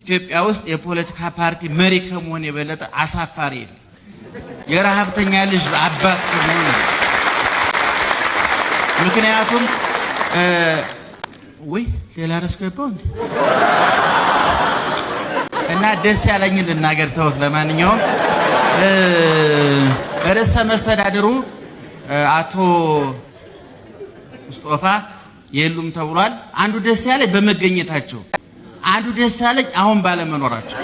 ኢትዮጵያ ውስጥ የፖለቲካ ፓርቲ መሪ ከመሆን የበለጠ አሳፋሪ የለም። የረሃብተኛ ልጅ አባት ከመሆን ምክንያቱም ሌላ ረስከባው እና ደስ ያለኝ ልናገር ተውት። ለማንኛውም ርዕሰ መስተዳድሩ አቶ ሙስጠፋ የሉም ተብሏል። አንዱ ደስ ያለኝ በመገኘታቸው፣ አንዱ ደስ ያለኝ አሁን ባለመኖራቸው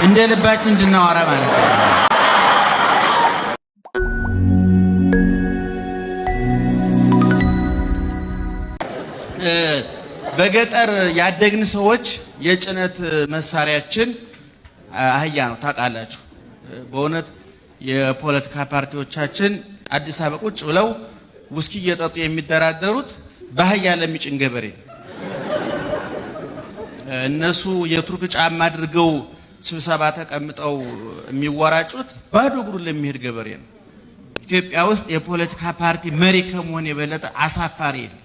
እንደ ልባችን እንድናወራ ማለት ነው። በገጠር ያደግን ሰዎች የጭነት መሳሪያችን አህያ ነው ታውቃላችሁ። በእውነት የፖለቲካ ፓርቲዎቻችን አዲስ አበባ ቁጭ ብለው ውስኪ እየጠጡ የሚደራደሩት በአህያ ለሚጭን ገበሬ፣ እነሱ የቱርክ ጫማ አድርገው ስብሰባ ተቀምጠው የሚወራጩት ባዶ እግሩን ለሚሄድ ገበሬ ነው። ኢትዮጵያ ውስጥ የፖለቲካ ፓርቲ መሪ ከመሆን የበለጠ አሳፋሪ የለም።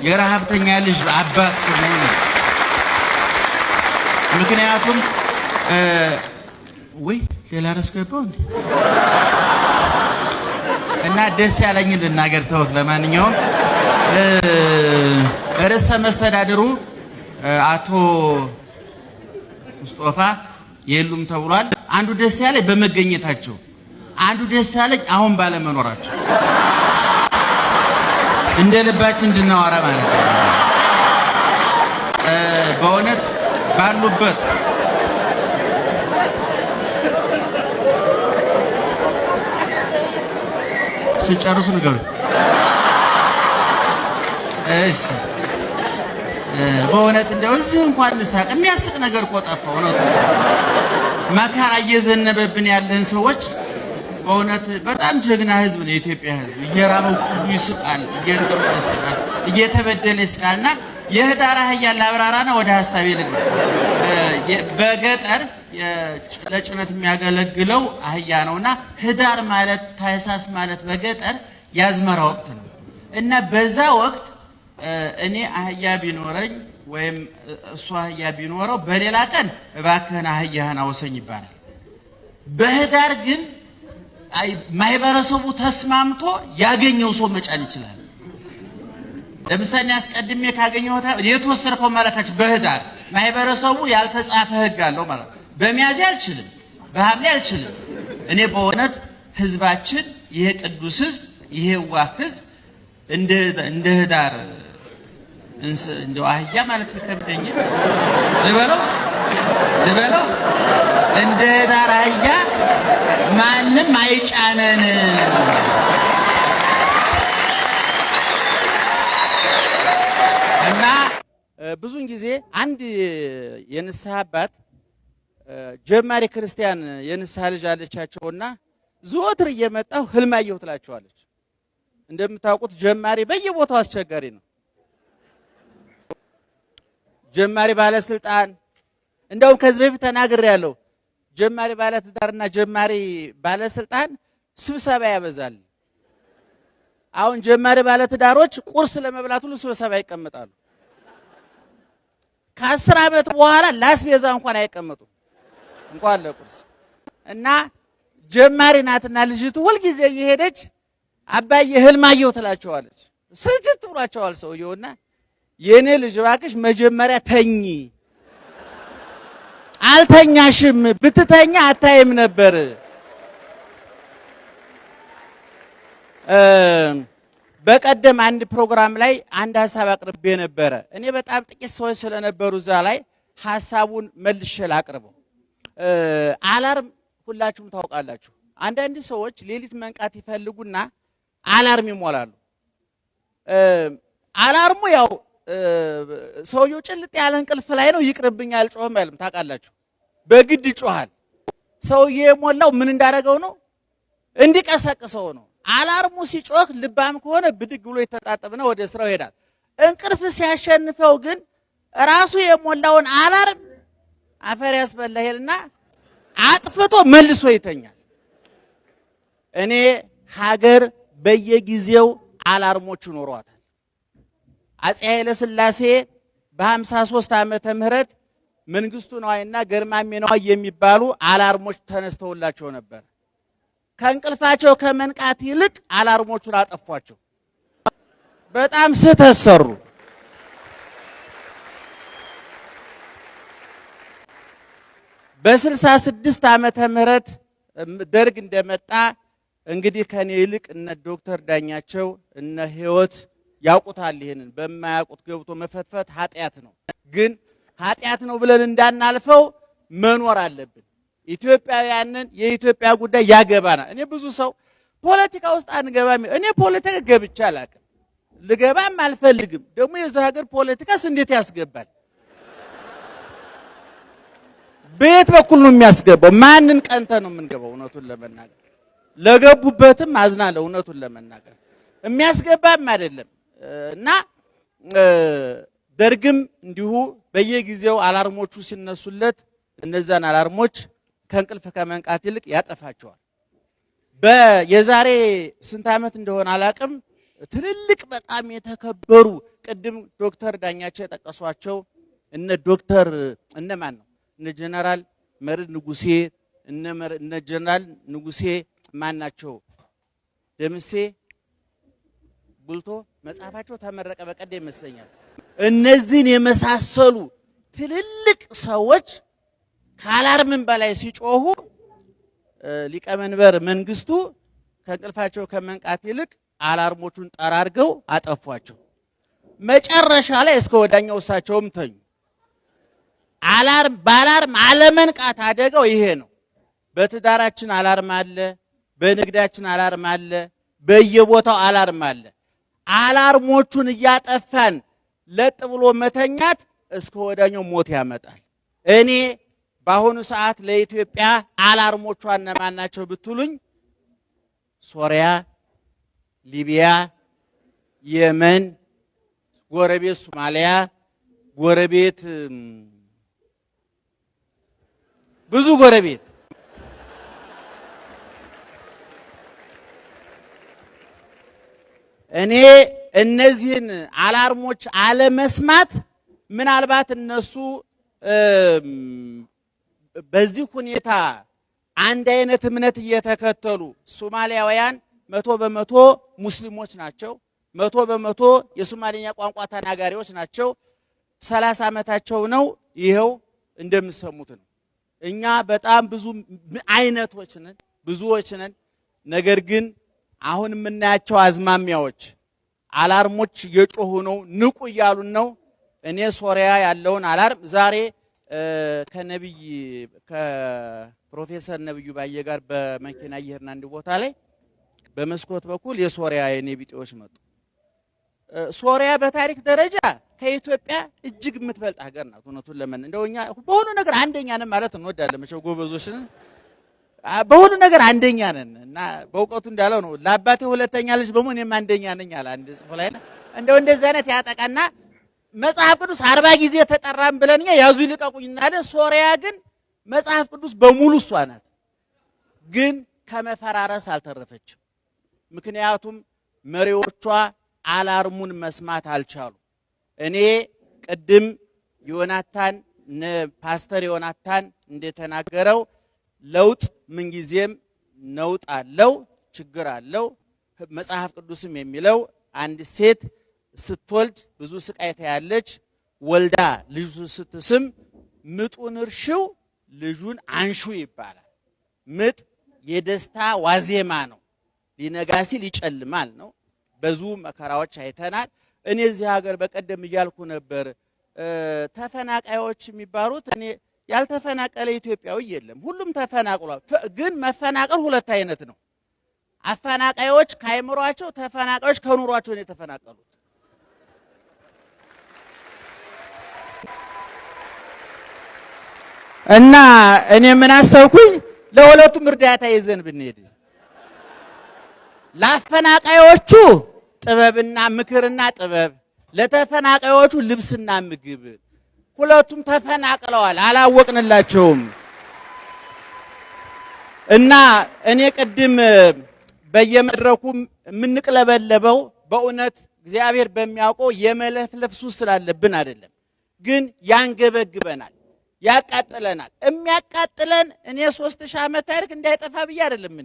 የረሃብተኛ ልጅ አባት ከመሆን ምክንያቱም ሌላ ረስከባው እና ደስ ያለኝ ልናገር ተውት። ለማንኛውም ርዕሰ መስተዳድሩ አቶ ሙስጠፋ የሉም ተብሏል። አንዱ ደስ ያለኝ በመገኘታቸው፣ አንዱ ደስ ያለኝ አሁን ባለመኖራቸው እንደ ልባችን እንድናወራ ማለት ነው። በእውነት ባሉበት ሲጨርሱ ንገሩ። እሺ በእውነት እንደው እዚህ እንኳን እንሳቅ። የሚያስቅ ነገር እኮ ጠፋው ነው። መከራ እየዘነበብን ያለን ሰዎች በእውነት በጣም ጀግና ህዝብ ነው የኢትዮጵያ ህዝብ። እየራበው ሁሉ ይስቃል፣ እየጠበቀ ይስቃል፣ እየተበደለ ይስቃልና የህዳር አህያ ላብራራና ወደ ሐሳቤ ልግባ። በገጠር ለጭነት የሚያገለግለው አህያ ነውና ህዳር ማለት ታህሳስ ማለት በገጠር ያዝመራ ወቅት ነው እና በዛ ወቅት እኔ አህያ ቢኖረኝ ወይም እሱ አህያ ቢኖረው በሌላ ቀን እባክህን አህያህን አውሰኝ ይባላል። በህዳር ግን ማህበረሰቡ ተስማምቶ ያገኘው ሰው መጫን ይችላል። ለምሳሌ አስቀድሜ ካገኘው የተወሰርከው ማለታች በህዳር ማህበረሰቡ ያልተጻፈ ህግ አለው ማለት በሚያዝያ አልችልም፣ በሐምሌ አልችልም። እኔ በእውነት ህዝባችን ይሄ ቅዱስ ህዝብ ይሄ ዋህ ህዝብ እንደ ህዳር እንደው አህያ ማለት ከብደኝ ልበለው እንደ ህዳር አህያ ማንም አይጫነን። እና ብዙን ጊዜ አንድ የንስሐ አባት ጀማሪ ክርስቲያን የንስሐ ልጅ አለቻቸውና ዘወትር እየመጣው ህልማየሁ ትላቸዋለች። እንደምታውቁት ጀማሪ በየቦታው አስቸጋሪ ነው። ጀማሪ ባለስልጣን እንደውም ከዚህ በፊት ተናግሬያለሁ። ጀማሪ ባለትዳርና ጀማሪ ባለስልጣን ስብሰባ ያበዛል። አሁን ጀማሪ ባለትዳሮች ቁርስ ለመብላት ሁሉ ስብሰባ ይቀመጣሉ። ከ10 ዓመት በኋላ ላስቤዛ እንኳን አይቀመጡም እንኳን ለቁርስ። እና ጀማሪ ናትና ልጅቱ ሁልጊዜ እየሄደች አባዬ ህልማየሁ ትላቸዋለች። ስልችት ብሏቸዋል ሰውየውና የኔ ልጅ እባክሽ መጀመሪያ ተኚ። አልተኛሽም፣ ብትተኛ አታይም ነበር። በቀደም አንድ ፕሮግራም ላይ አንድ ሐሳብ አቅርቤ ነበረ። እኔ በጣም ጥቂት ሰዎች ስለነበሩ እዛ ላይ ሐሳቡን መልሼ ላቅርበው። አላርም ሁላችሁም ታውቃላችሁ። አንዳንድ ሰዎች ሌሊት መንቃት ይፈልጉና አላርም ይሞላሉ። አላርሙ ያው ሰውየው ጭልጥ ያለ እንቅልፍ ላይ ነው፣ ይቅርብኛል ጮህም አይልም። ታውቃላችሁ፣ በግድ ይጮሃል። ሰውየው የሞላው ምን እንዳደረገው ነው? እንዲቀሰቅሰው ነው። አላርሙ ሲጮህ ልባም ከሆነ ብድግ ብሎ ይተጣጠብና ወደ ስራው ይሄዳል። እንቅልፍ ሲያሸንፈው ግን ራሱ የሞላውን አላርም አፈር ያስበላልና አጥፍቶ መልሶ ይተኛል። እኔ ሀገር በየጊዜው አላርሞች ኖሯታል። አፄ ኃይለ ሥላሴ በ53 ዓመተ ምህረት መንግስቱ ነዋይና ገርማሜ ነዋይ የሚባሉ አላርሞች ተነስተውላቸው ነበር። ከእንቅልፋቸው ከመንቃት ይልቅ አላርሞቹን አጠፏቸው። በጣም ስህተት ሰሩ። በ66 ዓመተ ምህረት ደርግ እንደመጣ እንግዲህ ከኔ ይልቅ እነ ዶክተር ዳኛቸው እነ ህይወት ያውቁታል። ይሄንን በማያውቁት ገብቶ መፈትፈት ኃጢአት ነው። ግን ኃጢአት ነው ብለን እንዳናልፈው መኖር አለብን። ኢትዮጵያውያንን የኢትዮጵያ ጉዳይ ያገባናል። እኔ ብዙ ሰው ፖለቲካ ውስጥ አንገባም። እኔ ፖለቲካ ገብቼ አላውቅም፣ ልገባም አልፈልግም። ደግሞ የዛ ሀገር ፖለቲካስ እንዴት ያስገባል? በየት በኩል ነው የሚያስገባው? ማንን ቀንተ ነው የምንገባው? እውነቱን ለመናገር ለገቡበትም አዝናለሁ። እውነቱን ለመናገር የሚያስገባም አይደለም። እና ደርግም እንዲሁ በየጊዜው አላርሞቹ ሲነሱለት እነዛን አላርሞች ከእንቅልፍ ከመንቃት ይልቅ ያጠፋቸዋል። የዛሬ ስንት ዓመት እንደሆነ አላቅም፣ ትልልቅ በጣም የተከበሩ ቅድም ዶክተር ዳኛቸው የጠቀሷቸው እነ ዶክተር እነማን ነው እነ ጀነራል መርዕድ ንጉሴ እነ ጀነራል ንጉሴ ማን ናቸው? ደምሴ ቡልቶ መጽሐፋቸው ተመረቀ በቀደም ይመስለኛል። እነዚህን የመሳሰሉ ትልልቅ ሰዎች ከአላርምን በላይ ሲጮሁ ሊቀመንበር መንግስቱ ከእንቅልፋቸው ከመንቃት ይልቅ አላርሞቹን ጠራርገው አጠፏቸው። መጨረሻ ላይ እስከ ወዳኛው እሳቸውም ተኙ። በአላርም አለመንቃት አደጋው ይሄ ነው። በትዳራችን አላርም አለ፣ በንግዳችን አላርም አለ፣ በየቦታው አላርም አለ። አላርሞቹን እያጠፋን ለጥ ብሎ መተኛት እስከ ወዳኛው ሞት ያመጣል። እኔ በአሁኑ ሰዓት ለኢትዮጵያ አላርሞቿ እነማን ናቸው ብትሉኝ፣ ሶሪያ፣ ሊቢያ፣ የመን፣ ጎረቤት ሶማሊያ፣ ጎረቤት ብዙ ጎረቤት እኔ እነዚህን አላርሞች አለመስማት ምናልባት እነሱ በዚህ ሁኔታ አንድ አይነት እምነት እየተከተሉ ሶማሊያውያን 100% ሙስሊሞች ናቸው፣ 100% የሶማሊኛ ቋንቋ ተናጋሪዎች ናቸው። 30 ዓመታቸው ነው። ይሄው እንደምትሰሙት ነው። እኛ በጣም ብዙ አይነቶች ነን፣ ብዙዎች ነን። ነገር ግን አሁን የምናያቸው አዝማሚያዎች አላርሞች እየጮሁ ነው፣ ንቁ እያሉን ነው። እኔ ሶሪያ ያለውን አላርም ዛሬ ከፕሮፌሰር ነብዩ ባየ ጋር በመኪና እየሄድን አንድ ቦታ ላይ በመስኮት በኩል የሶሪያ የኔ ቢጤዎች መጡ። ሶሪያ በታሪክ ደረጃ ከኢትዮጵያ እጅግ የምትበልጥ ሀገር ናት። እውነቱን ለምን እንደውኛ በሁሉ ነገር አንደኛ ነን ማለት እንወዳለን። መቼም ጎበዞች ነን፣ በሁሉ ነገር አንደኛ ነን እና በእውቀቱ እንዳለው ነው ለአባቴ ሁለተኛ ልጅ በመሆን እኔም አንደኛ ነኝ አለ አንድ ጽፎ ላይ። እንደው እንደዚህ አይነት ያጠቃና መጽሐፍ ቅዱስ 40 ጊዜ ተጠራም ብለንኛ ያዙ ይልቀቁኝ እናለን። ሶሪያ ግን መጽሐፍ ቅዱስ በሙሉ እሷ ናት፣ ግን ከመፈራረስ አልተረፈችም። ምክንያቱም መሪዎቿ አላርሙን መስማት አልቻሉ። እኔ ቅድም ዮናታን ፓስተር ዮናታን እንደተናገረው ለውጥ ምንጊዜም ነውጥ አለው፣ ችግር አለው። መጽሐፍ ቅዱስም የሚለው አንድ ሴት ስትወልድ ብዙ ስቃይ ታያለች። ወልዳ ልጁ ስትስም ምጡን እርሽው ልጁን አንሹ ይባላል። ምጥ የደስታ ዋዜማ ነው። ሊነጋ ሲል ይጨልማል ነው። ብዙ መከራዎች አይተናል። እኔ እዚህ ሀገር በቀደም እያልኩ ነበር ተፈናቃዮች የሚባሉት እኔ ያልተፈናቀለ ኢትዮጵያዊ የለም፣ ሁሉም ተፈናቅሏል። ግን መፈናቀል ሁለት አይነት ነው። አፈናቃዮች ከአይምሯቸው፣ ተፈናቃዮች ከኑሯቸው ነው የተፈናቀሉት። እና እኔ ምን አሰብኩኝ ለሁለቱም እርዳታ ይዘን ብንሄድ ለአፈናቃዮቹ ጥበብና ምክርና ጥበብ፣ ለተፈናቃዮቹ ልብስና ምግብ። ሁለቱም ተፈናቅለዋል፣ አላወቅንላቸውም። እና እኔ ቅድም በየመድረኩም የምንቅለበለበው በእውነት እግዚአብሔር በሚያውቀው የመለፍለፍ ሱስ ስላለብን አይደለም። ግን ያንገበግበናል፣ ያቃጥለናል። የሚያቃጥለን እኔ 3000 ዓመት ታሪክ እንዳይጠፋ ብዬ አይደለም፣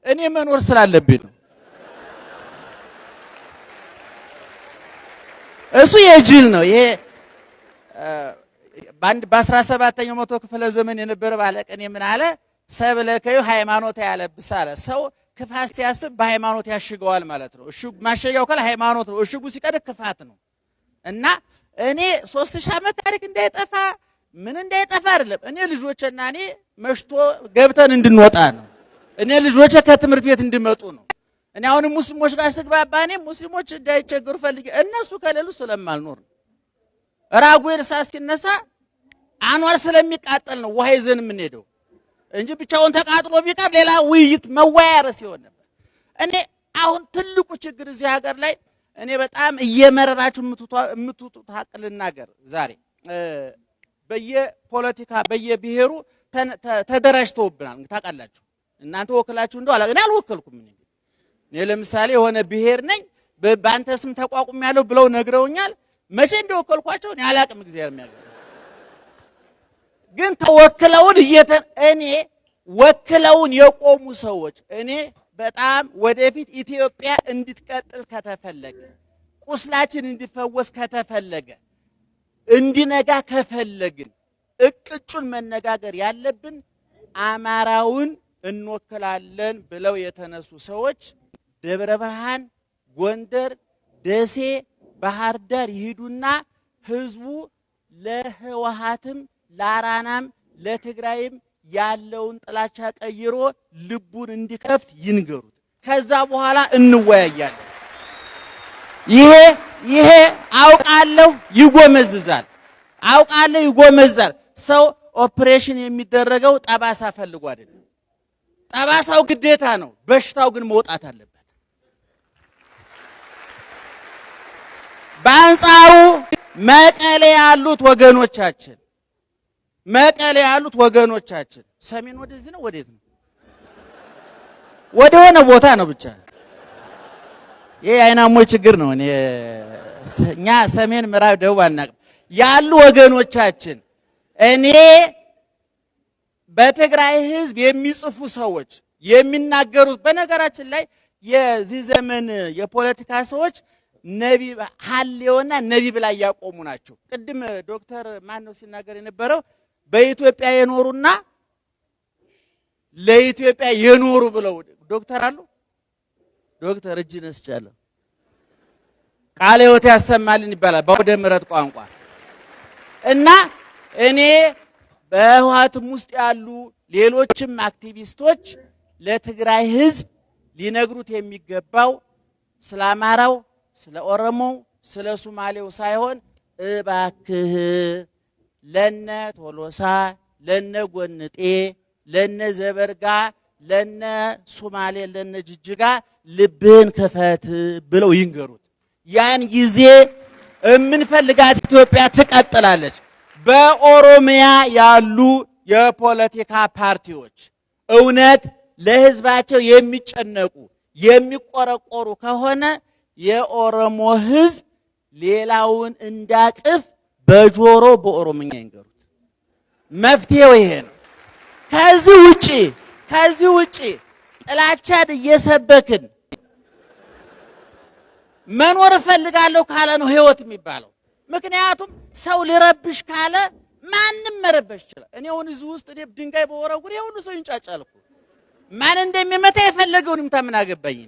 እኔ መኖር ስላለብኝ ነው። እሱ የጅል ነው። ይሄ በ17ኛው መቶ ክፍለ ዘመን የነበረ ባለቅኔ ምን አለ? ሰብለከዩ ሃይማኖት ያለብስ አለ። ሰው ክፋት ሲያስብ በሃይማኖት ያሽገዋል ማለት ነው። እሺ ማሸጊያው ካለ ሃይማኖት ነው፣ እሽጉ ሲቀድቅ ክፋት ነው። እና እኔ 3000 ዓመት ታሪክ እንዳይጠፋ ምን እንዳይጠፋ አይደለም፣ እኔ ልጆቼና እኔ መሽቶ ገብተን እንድንወጣ ነው። እኔ ልጆቼ ከትምህርት ቤት እንዲመጡ ነው። እኔ አሁን ሙስሊሞች ጋር ስግባባ እኔ ሙስሊሞች እንዳይቸገሩ ፈልጌ እነሱ ከሌሉ ስለማልኖር ነው። ራጉኤል እሳት ሲነሳ አንዋር ስለሚቃጠል ነው ውሃ ይዘን የምንሄደው እንጂ ብቻውን ተቃጥሎ ቢቀር ሌላ ውይይት መወያያ ርዕስ ይሆን ነበር። እኔ አሁን ትልቁ ችግር እዚህ ሀገር ላይ እኔ በጣም እየመረራችሁ የምትውጡት ሀቅ ልናገር። ዛሬ በየፖለቲካ በየብሔሩ ተደራጅተውብናል። ታውቃላችሁ እናንተ ወክላችሁ እንደው እኔ አልወከልኩም። እኔ ለምሳሌ የሆነ ብሔር ነኝ በአንተ ስም ተቋቁም ያለው ብለው ነግረውኛል። መቼ እንደወከልኳቸው እኔ አላቅም። እግዚአብሔር የሚያውቀው ግን ተወክለውን እኔ ወክለውን የቆሙ ሰዎች እኔ በጣም ወደፊት ኢትዮጵያ እንድትቀጥል ከተፈለገ ቁስላችን እንዲፈወስ ከተፈለገ እንዲነጋ ከፈለግን እቅጩን መነጋገር ያለብን አማራውን እንወክላለን ብለው የተነሱ ሰዎች ደብረ ብርሃን፣ ጎንደር፣ ደሴ፣ ባህር ዳር ይሄዱና ህዝቡ ለህወሓትም ለአራናም ለትግራይም ያለውን ጥላቻ ቀይሮ ልቡን እንዲከፍት ይንገሩት። ከዛ በኋላ እንወያያለን። ይሄ አውቃለሁ ይጎመዝዛል፣ አውቃለሁ ይጎመዝዛል። ሰው ኦፕሬሽን የሚደረገው ጠባሳ ፈልጎ አይደለም። ጠባሳው ግዴታ ነው፣ በሽታው ግን መውጣት አለበት። በአንጻሩ መቀሌ ያሉት ወገኖቻችን ሰሜን ወደዚህ ነው ወዴት ነው? ወደ ሆነ ቦታ ነው ብቻ። ይሄ አይናሞች ችግር ነው። እኛ ሰሜን፣ ምዕራብ፣ ደቡብ አናውቅም ያሉ ወገኖቻችን እኔ በትግራይ ህዝብ የሚጽፉ ሰዎች የሚናገሩት በነገራችን ላይ የዚህ ዘመን የፖለቲካ ሰዎች ነቢ ሐሌውና ነቢ ላይ ያቆሙ ናቸው። ቅድም ዶክተር ማን ነው ሲናገር የነበረው በኢትዮጵያ የኖሩና ለኢትዮጵያ የኖሩ ብለው ዶክተር አሉ። ዶክተር እጅ ነስቻለሁ ቃለ ሕይወት ያሰማልን ይባላል በአውደ ምሕረት ቋንቋ። እና እኔ በህወሓትም ውስጥ ያሉ ሌሎችም አክቲቪስቶች ለትግራይ ህዝብ ሊነግሩት የሚገባው ስለ አማራው፣ ስለ ኦሮሞው፣ ስለ ሶማሌው ሳይሆን እባክህ ለነ ቶሎሳ፣ ለነ ጎንጤ፣ ለነ ዘበርጋ፣ ለነ ሶማሌ፣ ለነ ጅጅጋ ልብህን ክፈት ብለው ይንገሩት። ያን ጊዜ የምንፈልጋት ኢትዮጵያ ትቀጥላለች። በኦሮሚያ ያሉ የፖለቲካ ፓርቲዎች እውነት ለህዝባቸው የሚጨነቁ የሚቆረቆሩ ከሆነ የኦሮሞ ህዝብ ሌላውን እንዳቅፍ በጆሮ በኦሮምኛ ይንገሩት። መፍትሄው ይሄ ነው። ከዚህ ውጪ ጥላቻን እየሰበክን መኖር እፈልጋለሁ ካለ ነው ህይወት የሚባለው። ምክንያቱም ሰው ሊረብሽ ካለ ማንም መረበሽ ይችላል። እኔ አሁን እዚህ ውስጥ ድንጋይ በወረውር የሁሉ ሰው ይንጫጫል እኮ ማን እንደሚመታ የፈለገውን ይምታ፣ ምን አገባኝ።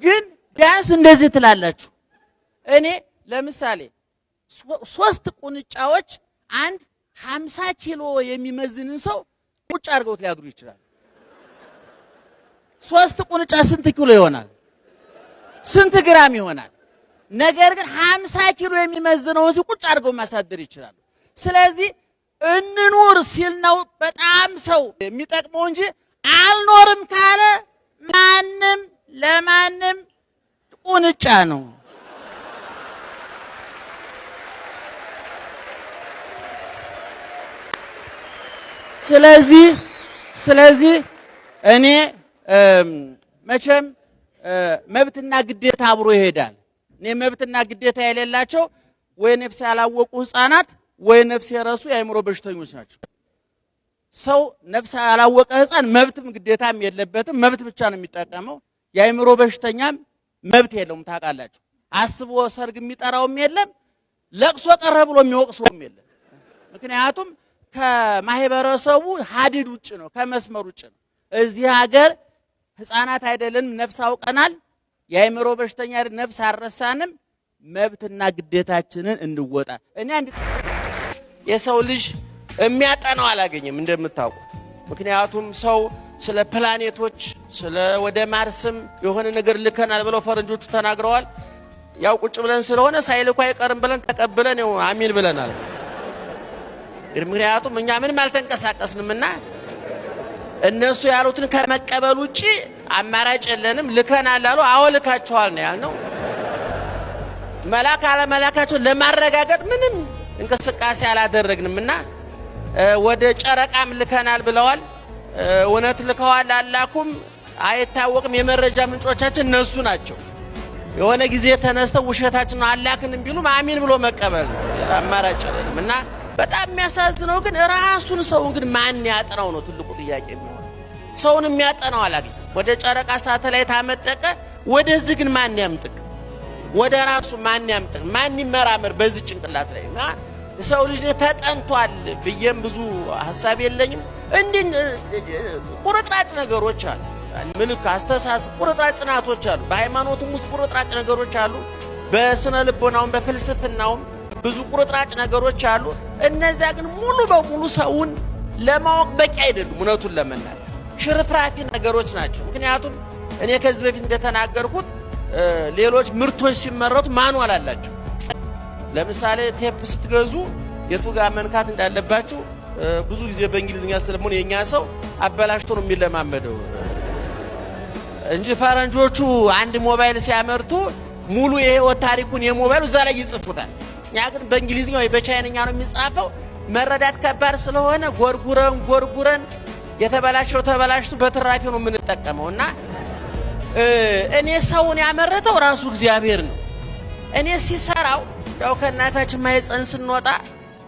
ግን ቢያንስ እንደዚህ ትላላችሁ። እኔ ለምሳሌ 3 ቁንጫዎች አንድ 50 ኪሎ የሚመዝንን ሰው ቁጭ አድርገውት ሊያድሩ ይችላል። 3 ቁንጫ ስንት ኪሎ ይሆናል? ስንት ግራም ይሆናል? ነገር ግን 50 ኪሎ የሚመዝነውን ሰው ቁጭ አድርገው ማሳደር ይችላል። ስለዚህ እንኑር ሲል ነው በጣም ሰው የሚጠቅመው እንጂ አልኖርም ካለ ማንም ለማንም ቁንጫ ነው። ስለዚህ እኔ መቼም መብትና ግዴታ አብሮ ይሄዳል። እኔ መብትና ግዴታ የሌላቸው ወይ ነፍስ ያላወቁ ህፃናት ወይ ነፍስ የረሱ የአእምሮ በሽተኞች ናቸው። ሰው ነፍስ ያላወቀ ህፃን መብትም ግዴታም የለበትም፣ መብት ብቻ ነው የሚጠቀመው። የአእምሮ በሽተኛም መብት የለውም። ታውቃላችሁ፣ አስቦ ሰርግ የሚጠራውም የለም፣ ለቅሶ ቀረ ብሎ የሚወቅሰውም የለም። ምክንያቱም ከማህበረሰቡ ሀዲድ ውጭ ነው፣ ከመስመር ውጭ ነው። እዚህ ሀገር ህፃናት አይደለንም፣ ነፍስ አውቀናል። የአእምሮ በሽተኛ ነፍስ አልረሳንም። መብትና ግዴታችንን እንወጣ። እኔ አንድ የሰው ልጅ የሚያጠናው አላገኘም እንደምታውቁት። ምክንያቱም ሰው ስለ ፕላኔቶች ስለ ወደ ማርስም የሆነ ነገር ልከናል ብለው ፈረንጆቹ ተናግረዋል። ያው ቁጭ ብለን ስለሆነ ሳይልኩ አይቀርም ብለን ተቀብለን ያው አሚን ብለናል። ምክንያቱም እኛ ምንም አልተንቀሳቀስንምና እነሱ ያሉትን ከመቀበል ውጪ አማራጭ የለንም። ልከናል አሉ። አዎ ልካቸዋል ነው ያልነው። መላክ አለ መላካቸው ለማረጋገጥ ምንም እንቅስቃሴ አላደረግንምና ወደ ጨረቃም ልከናል ብለዋል። እውነት ልከዋል አላኩም አይታወቅም። የመረጃ ምንጮቻችን እነሱ ናቸው። የሆነ ጊዜ ተነስተው ውሸታችን ነው አላክንም ቢሉም አሚን ብሎ መቀበል አማራጭ የለንምና በጣም የሚያሳዝነው ግን ራሱን ሰውን ግን ማን ያጠናው ነው ትልቁ ጥያቄ ነው። ሰውን የሚያጠናው አላገኝ። ወደ ጨረቃ ሳተላይት አመጠቀ፣ ወደዚህ ግን ማን ያምጥቅ? ወደ ራሱ ማን ያምጥቅ? ማን ይመራመር በዚህ ጭንቅላት ላይ? እና ሰው ልጅ ተጠንቷል ብዬም ብዙ ሐሳብ የለኝም። እንዲህ ቁርጥራጭ ነገሮች አሉ። ምልክ አስተሳሰብ ቁርጥራጭ ጥናቶች አሉ። በሃይማኖቱም ውስጥ ቁርጥራጭ ነገሮች አሉ። በስነ ልቦናውም በፍልስፍናውም ብዙ ቁርጥራጭ ነገሮች አሉ። እነዚያ ግን ሙሉ በሙሉ ሰውን ለማወቅ በቂ አይደሉም። እውነቱን ለመናገር ሽርፍራፊ ነገሮች ናቸው። ምክንያቱም እኔ ከዚህ በፊት እንደተናገርኩት ሌሎች ምርቶች ሲመረቱ ማኑዋል አላቸው። ለምሳሌ ቴፕ ስትገዙ የቱ ጋር መንካት እንዳለባችሁ ብዙ ጊዜ በእንግሊዝኛ ስለሆነ የኛ ሰው አበላሽቶ ነው የሚለማመደው እንጂ ፈረንጆቹ አንድ ሞባይል ሲያመርቱ ሙሉ የህይወት ታሪኩን የሞባይሉ እዛ ላይ ይጽፉታል። ያ ግን በእንግሊዝኛ ወይ በቻይንኛ ነው የሚጻፈው። መረዳት ከባድ ስለሆነ ጎርጉረን የተበላሸው ተበላሽቱ በትራፊው ነው የምንጠቀመውና እኔ ሰውን ያመረተው ራሱ እግዚአብሔር ነው። እኔ ሲሰራው ያው ከእናታችን ማህፀን ስንወጣ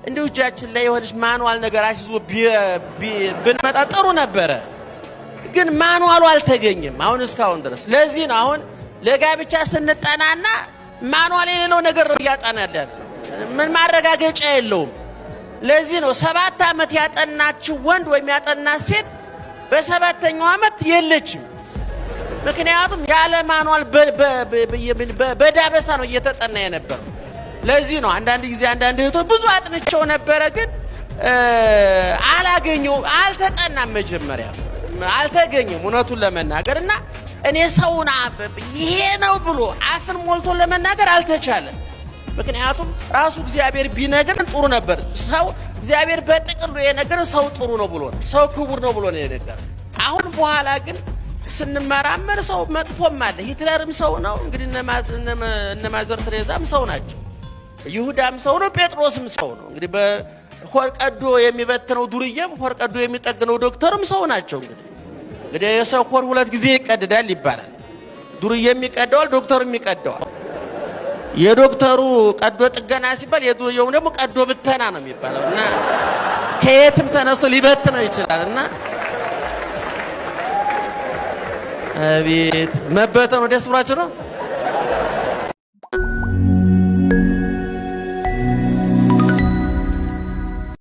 እንዲሁ እጃችን ላይ የሆነች ማኑዋል ነገር አስይዞ ብንመጣ ጥሩ ነበረ። ግን ማኑዋሉ አልተገኘም አሁን እስካሁን ድረስ። ለዚህ ነው አሁን ለጋብቻ ስንጠናና ማኑዋል የሌለው ነገር ነው እያጠናን ያለ። ምን ማረጋገጫ የለውም። ለዚህ ነው 7 ዓመት ያጠናችው ወንድ ወይም ያጠናች ሴት በ7ኛው ዓመት የለችም። ምክንያቱም ያለ ማኑዋል በዳበሳ ነው እየተጠና የነበረው። ለዚህ ነው አንዳንድ ጊዜ አንዳንድ እህቶች ብዙ አጥንቸው ነበረ ግን አልተጠናም፣ መጀመሪያ አልተገኘም እውነቱን ለመናገርና እኔ ሰውና ይሄ ነው ብሎ አፍን ሞልቶ ለመናገር አልተቻለም። ምክንያቱም ራሱ እግዚአብሔር ቢነገር ጥሩ ነበር። ሰው እግዚአብሔር በጥቅሉ የነገር ሰው ጥሩ ነው ብሎ ነው፣ ሰው ክቡር ነው ብሎ ነው የነገር። አሁን በኋላ ግን ስንመራመር ሰው መጥፎም አለ። ሂትለርም ሰው ነው እንግዲህ እነ ማዘር ትሬዛም ሰው ናቸው። ይሁዳም ሰው ነው፣ ጴጥሮስም ሰው ነው። እንግዲህ በሆር ቀዶ የሚበትነው ዱርዬም ሆር ቀዶ የሚጠግነው ዶክተርም ሰው ናቸው። እንግዲህ የሰው ሆር 2 ጊዜ ይቀደዳል ይባላል። ዱርዬም ይቀደዋል፣ ዶክተሩም ይቀደዋል። የዶክተሩ ቀዶ ጥገና ሲባል የዱርዬው ደግሞ ቀዶ ብተና ነው የሚባለው እና ከየትም ተነስቶ ሊበትነው ይችላልና አቤት መበተኑ ደስ ብሏችሁ ነው።